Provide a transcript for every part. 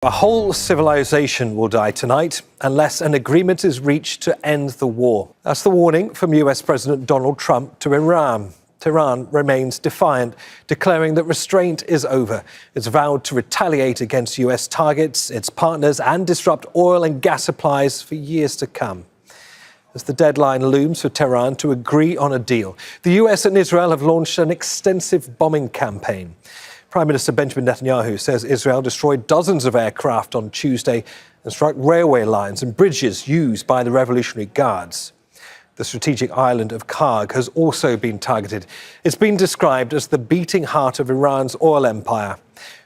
A whole civilization will die tonight unless an agreement is reached to end the war. That's the warning from US President Donald Trump to Iran. Tehran remains defiant, declaring that restraint is over. It's vowed to retaliate against US targets, its partners, and disrupt oil and gas supplies for years to come. As the deadline looms for Tehran to agree on a deal, the US and Israel have launched an extensive bombing campaign. Prime Minister Benjamin Netanyahu says Israel destroyed dozens of aircraft on Tuesday and struck railway lines and bridges used by the Revolutionary Guards. The strategic island of Karg has also been targeted. It's been described as the beating heart of Iran's oil empire.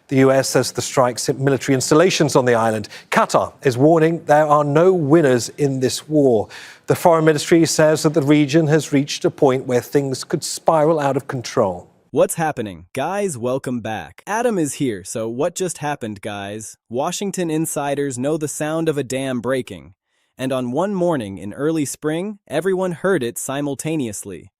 The US says the strikes hit military installations on the island. Qatar is warning there are no winners in this war. The foreign ministry says that the region has reached a point where things could spiral out of control. What's happening? Guys, welcome back. Adam is here, so what just happened, guys? Washington insiders know the sound of a dam breaking. And on one morning in early spring, everyone heard it simultaneously.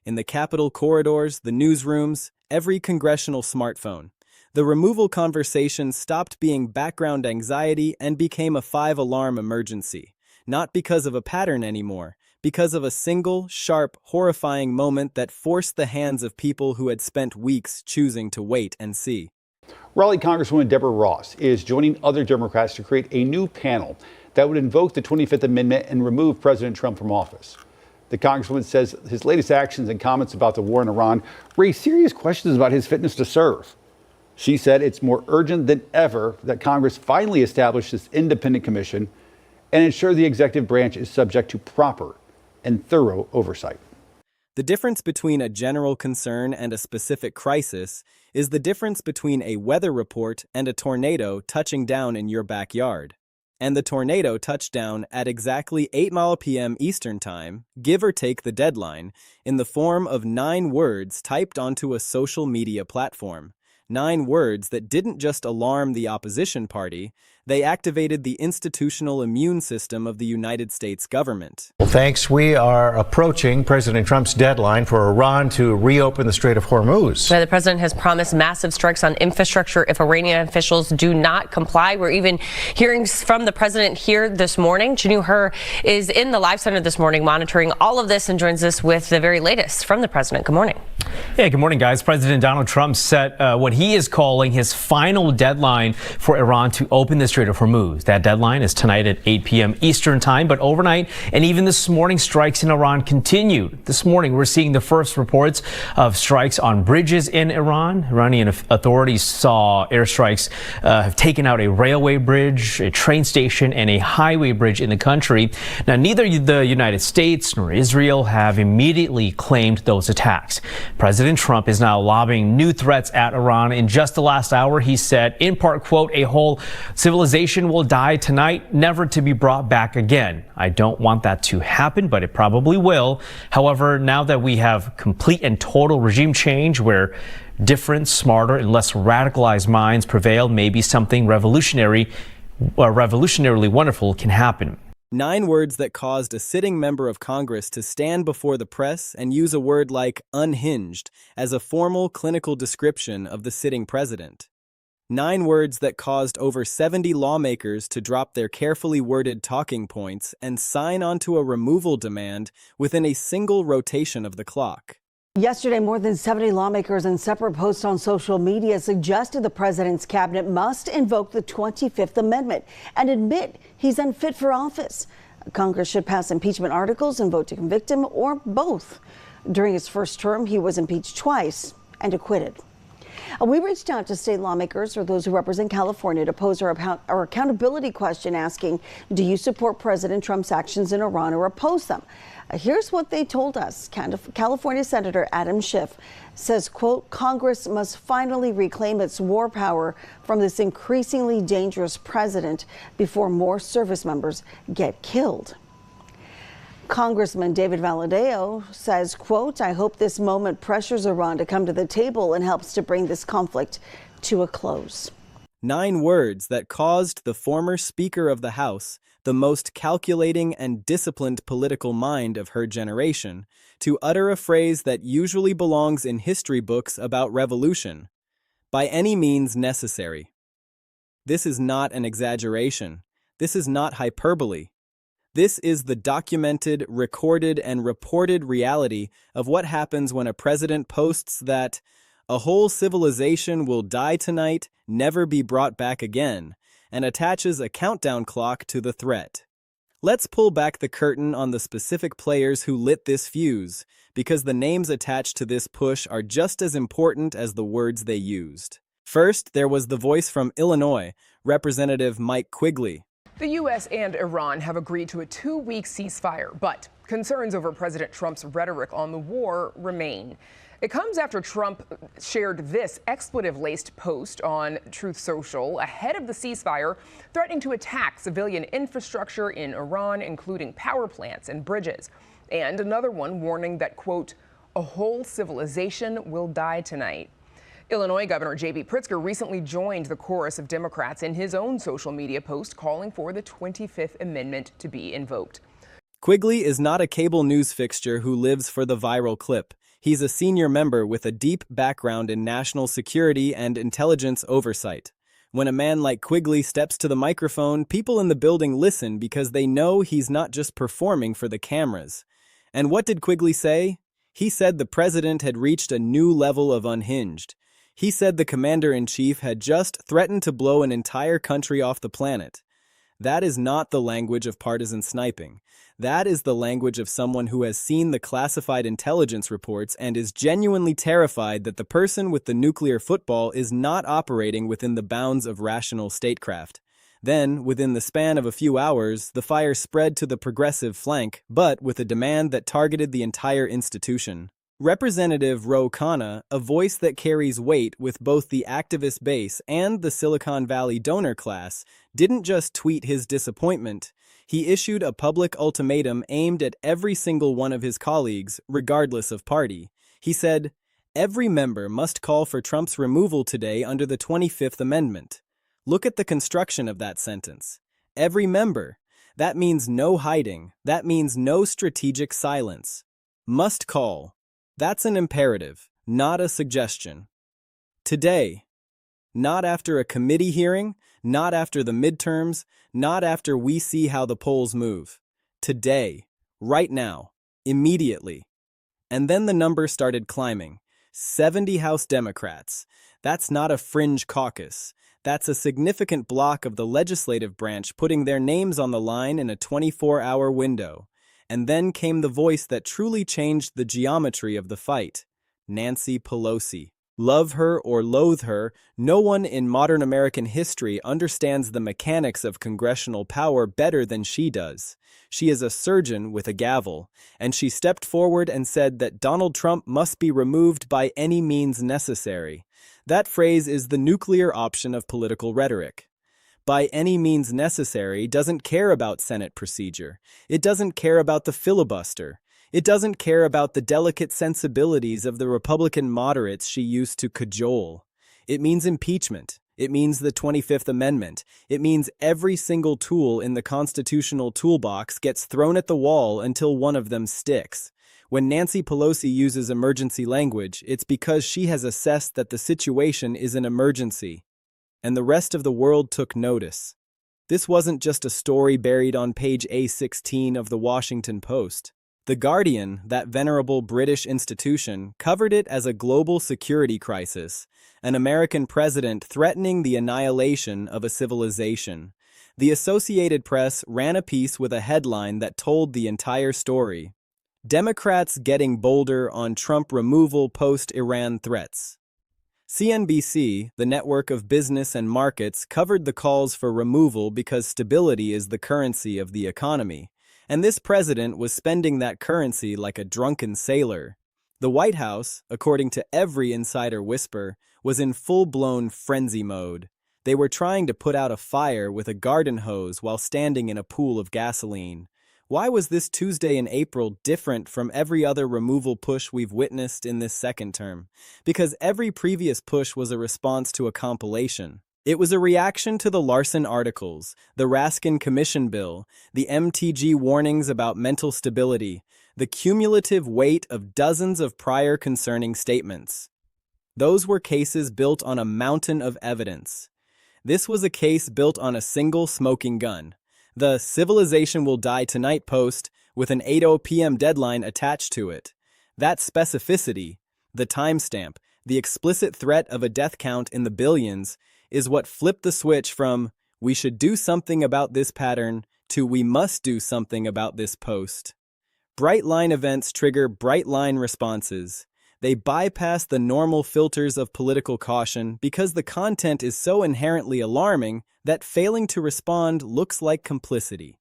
In the Capitol corridors, the newsrooms, every congressional smartphone. The removal conversation stopped being background anxiety and became a 5-alarm emergency. Not because of a pattern anymore, because of a single, sharp, horrifying moment that forced the hands of people who had spent weeks choosing to wait and see. Raleigh Congresswoman Deborah Ross is joining other Democrats to create a new panel that would invoke the 25th Amendment and remove President Trump from office. The Congresswoman says his latest actions and comments about the war in Iran raise serious questions about his fitness to serve. She said it's more urgent than ever that Congress finally establish this independent commission and ensure the executive branch is subject to proper and thorough oversight. The difference between a general concern and a specific crisis is the difference between a weather report and a tornado touching down in your backyard. And the tornado touched down at exactly 8 p.m. Eastern Time, give or take the deadline, in the form of 9 words typed onto a social media platform. 9 words that didn't just alarm the opposition party, they activated the institutional immune system of the United States government. Well, thanks. We are approaching President Trump's deadline for Iran to reopen the Strait of Hormuz. The president has promised massive strikes on infrastructure if Iranian officials do not comply. We're even hearing from the president here this morning. Janu Her is in the live center this morning monitoring all of this and joins us with the very latest from the president. Good morning. Yeah, good morning, guys. President Donald Trump set what he is calling his final deadline for Iran to open the Strait of Hormuz. That deadline is tonight at 8 p.m. Eastern Time, but overnight and even this morning, strikes in Iran continued. This morning, we're seeing the first reports of strikes on bridges in Iran. Iranian authorities saw airstrikes have taken out a railway bridge, a train station, and a highway bridge in the country. Now, neither the United States nor Israel have immediately claimed those attacks. President Trump is now lobbying new threats at Iran. In just the last hour, he said, in part, quote, "A whole civilization will die tonight, never to be brought back again. I don't want that to happen, but it probably will. However, now that we have complete and total regime change where different, smarter, and less radicalized minds prevail, maybe something revolutionarily wonderful can happen." 9 words that caused a sitting member of Congress to stand before the press and use a word like unhinged as a formal clinical description of the sitting president. 9 words that caused over 70 lawmakers to drop their carefully worded talking points and sign onto a removal demand within a single rotation of the clock. Yesterday, more than 70 lawmakers in separate posts on social media suggested the president's cabinet must invoke the 25th Amendment and admit he's unfit for office. Congress should pass impeachment articles and vote to convict him, or both. During his first term, he was impeached twice and acquitted. We reached out to state lawmakers, or those who represent California, to pose our accountability question asking, do you support President Trump's actions in Iran or oppose them? Here's what they told us. California Senator Adam Schiff says, quote, Congress must finally reclaim its war power from this increasingly dangerous president before more service members get killed. Congressman David Valadao says, quote, I hope this moment pressures Iran to come to the table and helps to bring this conflict to a close. 9 words that caused the former Speaker of the House, the most calculating and disciplined political mind of her generation, to utter a phrase that usually belongs in history books about revolution. By any means necessary. This is not an exaggeration. This is not hyperbole. This is the documented, recorded, and reported reality of what happens when a president posts that a whole civilization will die tonight, never be brought back again, and attaches a countdown clock to the threat. Let's pull back the curtain on the specific players who lit this fuse, because the names attached to this push are just as important as the words they used. First, there was the voice from Illinois, Representative Mike Quigley. The U.S. and Iran have agreed to a 2-week ceasefire, but concerns over President Trump's rhetoric on the war remain. It comes after Trump shared this expletive-laced post on Truth Social ahead of the ceasefire, threatening to attack civilian infrastructure in Iran, including power plants and bridges. And another one warning that, quote, a whole civilization will die tonight. Illinois Governor J.B. Pritzker recently joined the chorus of Democrats in his own social media post calling for the 25th Amendment to be invoked. Quigley is not a cable news fixture who lives for the viral clip. He's a senior member with a deep background in national security and intelligence oversight. When a man like Quigley steps to the microphone, people in the building listen because they know he's not just performing for the cameras. And what did Quigley say? He said the president had reached a new level of unhinged. He said the commander-in-chief had just threatened to blow an entire country off the planet. That is not the language of partisan sniping. That is the language of someone who has seen the classified intelligence reports and is genuinely terrified that the person with the nuclear football is not operating within the bounds of rational statecraft. Then, within the span of a few hours, the fire spread to the progressive flank, but with a demand that targeted the entire institution. Representative Ro Khanna, a voice that carries weight with both the activist base and the Silicon Valley donor class, didn't just tweet his disappointment. He issued a public ultimatum aimed at every single one of his colleagues, regardless of party. He said, "Every member must call for Trump's removal today under the 25th Amendment." Look at the construction of that sentence. Every member. That means no hiding. That means no strategic silence. Must call. That's an imperative, not a suggestion. Today. Not after a committee hearing, not after the midterms, not after we see how the polls move. Today. Right now. Immediately. And then the number started climbing. 70 House Democrats. That's not a fringe caucus. That's a significant block of the legislative branch putting their names on the line in a 24-hour window. And then came the voice that truly changed the geometry of the fight, Nancy Pelosi. Love her or loathe her, no one in modern American history understands the mechanics of congressional power better than she does. She is a surgeon with a gavel, and she stepped forward and said that Donald Trump must be removed by any means necessary. That phrase is the nuclear option of political rhetoric. By any means necessary doesn't care about Senate procedure. It doesn't care about the filibuster. It doesn't care about the delicate sensibilities of the Republican moderates she used to cajole. It means impeachment. It means the 25th Amendment. It means every single tool in the constitutional toolbox gets thrown at the wall until one of them sticks. When Nancy Pelosi uses emergency language, it's because she has assessed that the situation is an emergency. And the rest of the world took notice. This wasn't just a story buried on page A16 of the Washington Post. The Guardian, that venerable British institution, covered it as a global security crisis, an American president threatening the annihilation of a civilization. The Associated Press ran a piece with a headline that told the entire story. Democrats getting bolder on Trump removal post-Iran threats. CNBC, the network of business and markets, covered the calls for removal because stability is the currency of the economy. And this president was spending that currency like a drunken sailor. The White House, according to every insider whisper, was in full-blown frenzy mode. They were trying to put out a fire with a garden hose while standing in a pool of gasoline. Why was this Tuesday in April different from every other removal push we've witnessed in this second term? Because every previous push was a response to a compilation. It was a reaction to the Larson articles, the Raskin Commission bill, the MTG warnings about mental stability, the cumulative weight of dozens of prior concerning statements. Those were cases built on a mountain of evidence. This was a case built on a single smoking gun. The "Civilization Will Die Tonight" post with an 8:00 p.m. deadline attached to it. That specificity, the timestamp, the explicit threat of a death count in the billions, is what flipped the switch from "we should do something about this pattern" to "we must do something about this post." Bright line events trigger bright line responses. They bypass the normal filters of political caution because the content is so inherently alarming that failing to respond looks like complicity.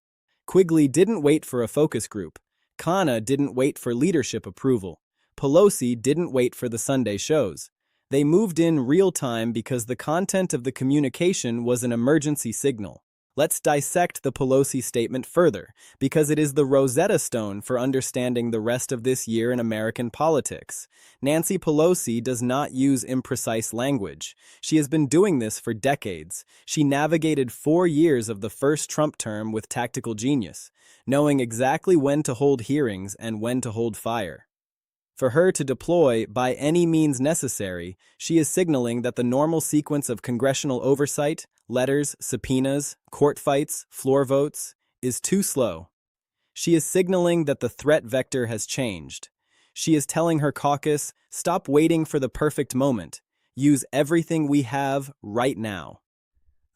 Quigley didn't wait for a focus group. Khanna didn't wait for leadership approval. Pelosi didn't wait for the Sunday shows. They moved in real time because the content of the communication was an emergency signal. Let's dissect the Pelosi statement further, because it is the Rosetta Stone for understanding the rest of this year in American politics. Nancy Pelosi does not use imprecise language. She has been doing this for decades. She navigated 4 years of the first Trump term with tactical genius, knowing exactly when to hold hearings and when to hold fire. For her to deploy by any means necessary, she is signaling that the normal sequence of congressional oversight, letters, subpoenas, court fights, floor votes, is too slow. She is signaling that the threat vector has changed. She is telling her caucus, stop waiting for the perfect moment. Use everything we have right now.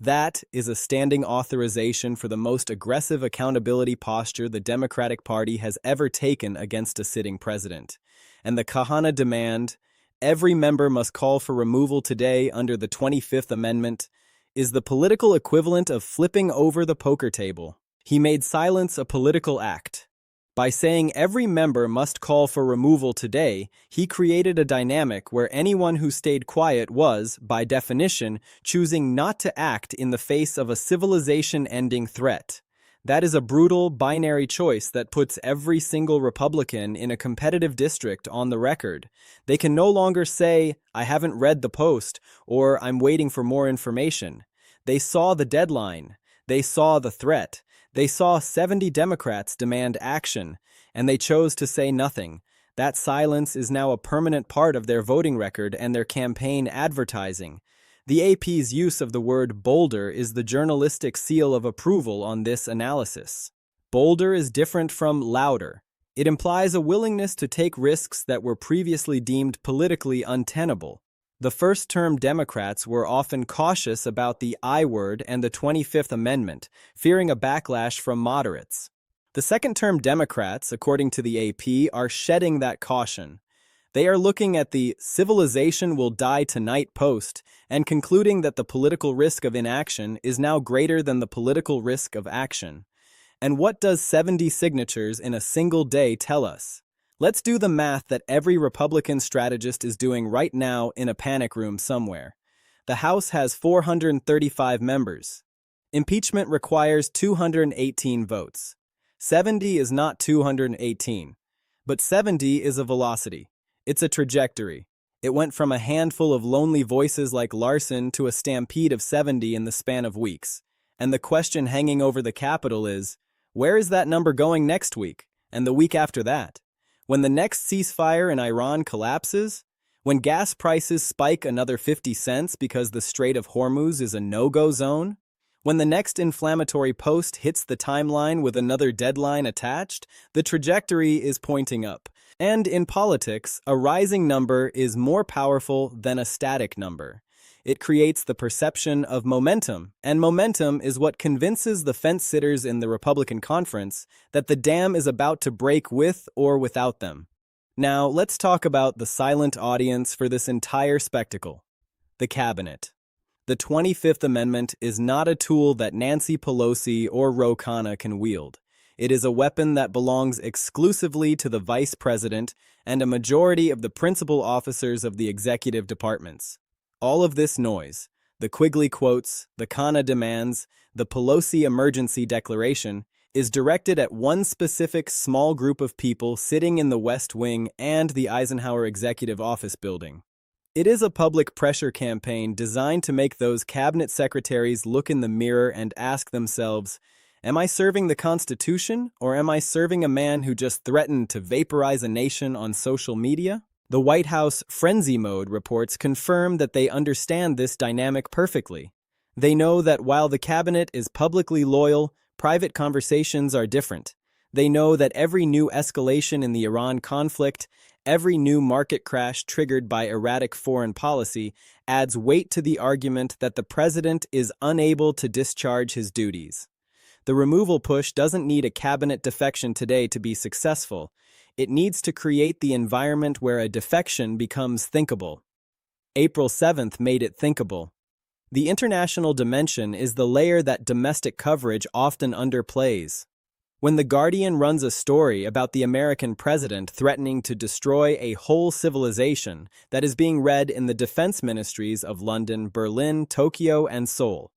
That is a standing authorization for the most aggressive accountability posture the Democratic Party has ever taken against a sitting president. And the Khanna demand, every member must call for removal today under the 25th Amendment, is the political equivalent of flipping over the poker table. He made silence a political act. By saying every member must call for removal today, he created a dynamic where anyone who stayed quiet was, by definition, choosing not to act in the face of a civilization-ending threat. That is a brutal, binary choice that puts every single Republican in a competitive district on the record. They can no longer say, I haven't read the post, or I'm waiting for more information. They saw the deadline. They saw the threat. They saw 70 Democrats demand action, and they chose to say nothing. That silence is now a permanent part of their voting record and their campaign advertising. The AP's use of the word bolder is the journalistic seal of approval on this analysis. Bolder is different from louder. It implies a willingness to take risks that were previously deemed politically untenable. The first-term Democrats were often cautious about the I word and the 25th Amendment, fearing a backlash from moderates. The second-term Democrats, according to the AP, are shedding that caution. They are looking at the "Civilization Will Die Tonight" post and concluding that the political risk of inaction is now greater than the political risk of action. And what does 70 signatures in a single day tell us? Let's do the math that every Republican strategist is doing right now in a panic room somewhere. The House has 435 members. Impeachment requires 218 votes. 70 is not 218, but 70 is a velocity. It's a trajectory. It went from a handful of lonely voices like Larson to a stampede of 70 in the span of weeks. And the question hanging over the Capitol is, where is that number going next week, and the week after that? When the next ceasefire in Iran collapses? When gas prices spike another 50 cents because the Strait of Hormuz is a no-go zone? When the next inflammatory post hits the timeline with another deadline attached, the trajectory is pointing up. And in politics, a rising number is more powerful than a static number. It creates the perception of momentum, and momentum is what convinces the fence-sitters in the Republican conference that the dam is about to break with or without them. Now, let's talk about the silent audience for this entire spectacle: the cabinet. The 25th Amendment is not a tool that Nancy Pelosi or Ro Khanna can wield. It is a weapon that belongs exclusively to the vice president and a majority of the principal officers of the executive departments. All of this noise, the Quigley quotes, the Khanna demands, the Pelosi emergency declaration, is directed at one specific small group of people sitting in the West Wing and the Eisenhower Executive Office building. It is a public pressure campaign designed to make those cabinet secretaries look in the mirror and ask themselves, am I serving the Constitution, or am I serving a man who just threatened to vaporize a nation on social media? The White House frenzy mode reports confirm that they understand this dynamic perfectly. They know that while the cabinet is publicly loyal, private conversations are different. They know that every new escalation in the Iran conflict, every new market crash triggered by erratic foreign policy, adds weight to the argument that the president is unable to discharge his duties. The removal push doesn't need a cabinet defection today to be successful. It needs to create the environment where a defection becomes thinkable. April 7th made it thinkable. The international dimension is the layer that domestic coverage often underplays. When The Guardian runs a story about the American president threatening to destroy a whole civilization that is being read in the defense ministries of London, Berlin, Tokyo, and Seoul,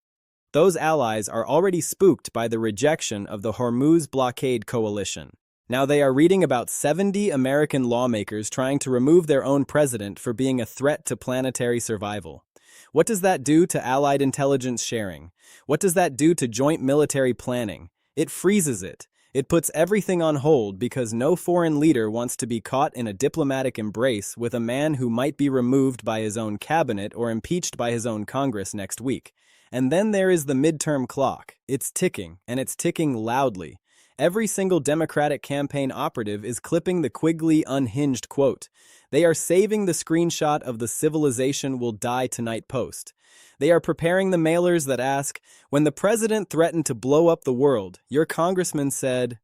those allies are already spooked by the rejection of the Hormuz blockade coalition. Now they are reading about 70 American lawmakers trying to remove their own president for being a threat to planetary survival. What does that do to allied intelligence sharing? What does that do to joint military planning? It freezes it. It puts everything on hold because no foreign leader wants to be caught in a diplomatic embrace with a man who might be removed by his own cabinet or impeached by his own Congress next week. And then there is the midterm clock. It's ticking, and it's ticking loudly. Every single Democratic campaign operative is clipping the Quigley unhinged quote. They are saving the screenshot of the "civilization will die tonight" post. They are preparing the mailers that ask, "When the president threatened to blow up the world, your congressman said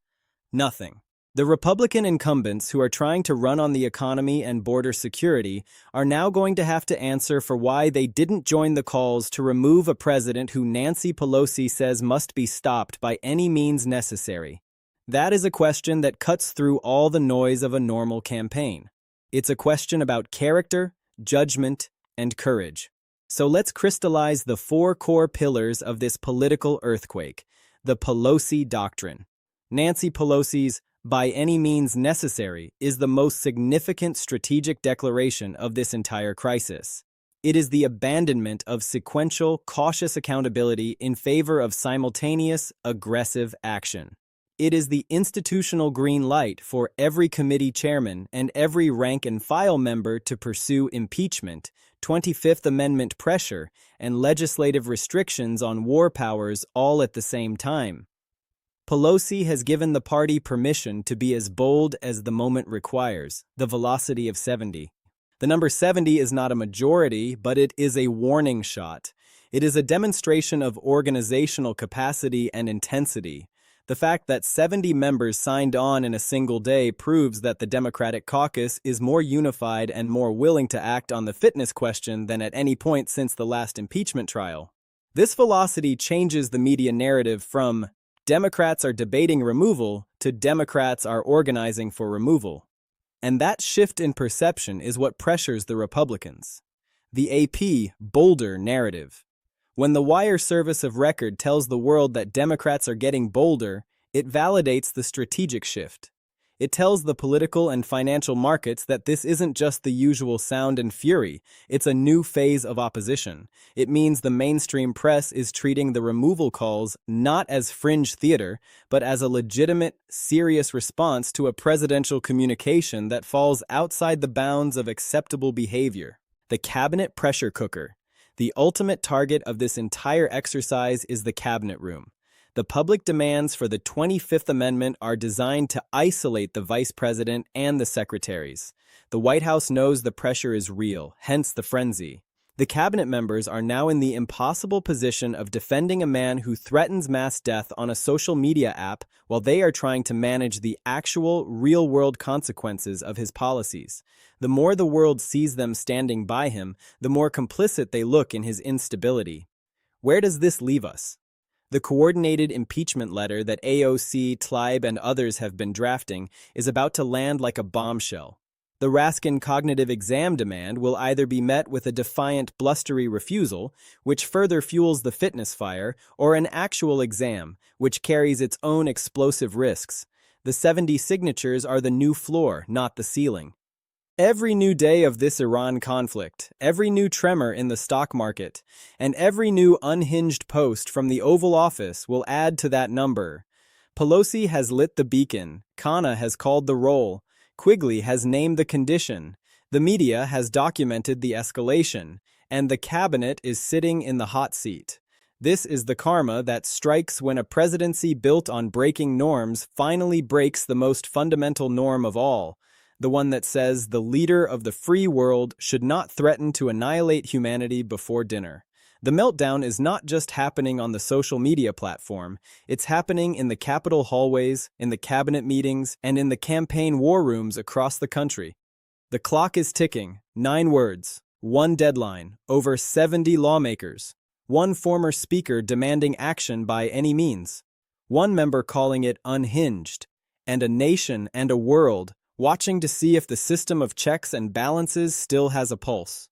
nothing." The Republican incumbents who are trying to run on the economy and border security are now going to have to answer for why they didn't join the calls to remove a president who Nancy Pelosi says must be stopped by any means necessary. That is a question that cuts through all the noise of a normal campaign. It's a question about character, judgment, and courage. So let's crystallize the 4 core pillars of this political earthquake, the Pelosi doctrine. Nancy Pelosi's "by any means necessary" is the most significant strategic declaration of this entire crisis. It is the abandonment of sequential, cautious accountability in favor of simultaneous, aggressive action. It is the institutional green light for every committee chairman and every rank-and-file member to pursue impeachment, 25th Amendment pressure, and legislative restrictions on war powers all at the same time. Pelosi has given the party permission to be as bold as the moment requires, the velocity of 70. The number 70 is not a majority, but it is a warning shot. It is a demonstration of organizational capacity and intensity. The fact that 70 members signed on in a single day proves that the Democratic caucus is more unified and more willing to act on the fitness question than at any point since the last impeachment trial. This velocity changes the media narrative from "Democrats are debating removal" to "Democrats are organizing for removal." And that shift in perception is what pressures the Republicans. The AP bolder narrative. When the wire service of record tells the world that Democrats are getting bolder, it validates the strategic shift. It tells the political and financial markets that this isn't just the usual sound and fury, it's a new phase of opposition. It means the mainstream press is treating the removal calls not as fringe theater, but as a legitimate, serious response to a presidential communication that falls outside the bounds of acceptable behavior. The cabinet pressure cooker. The ultimate target of this entire exercise is the cabinet room. The public demands for the 25th Amendment are designed to isolate the vice president and the secretaries. The White House knows the pressure is real, hence the frenzy. The cabinet members are now in the impossible position of defending a man who threatens mass death on a social media app while they are trying to manage the actual, real-world consequences of his policies. The more the world sees them standing by him, the more complicit they look in his instability. Where does this leave us? The coordinated impeachment letter that AOC, Tlaib, and others have been drafting is about to land like a bombshell. The Raskin cognitive exam demand will either be met with a defiant, blustery refusal, which further fuels the fitness fire, or an actual exam, which carries its own explosive risks. The 70 signatures are the new floor, not the ceiling. Every new day of this Iran conflict, every new tremor in the stock market, and every new unhinged post from the Oval Office will add to that number. Pelosi has lit the beacon, Khanna has called the roll, Quigley has named the condition, the media has documented the escalation, and the cabinet is sitting in the hot seat. This is the karma that strikes when a presidency built on breaking norms finally breaks the most fundamental norm of all, the one that says the leader of the free world should not threaten to annihilate humanity before dinner. The meltdown is not just happening on the social media platform, it's happening in the Capitol hallways, in the cabinet meetings, and in the campaign war rooms across the country. The clock is ticking. 9 words, 1 deadline, over 70 lawmakers, 1 former speaker demanding action by any means, 1 member calling it unhinged, and a nation and a world watching to see if the system of checks and balances still has a pulse.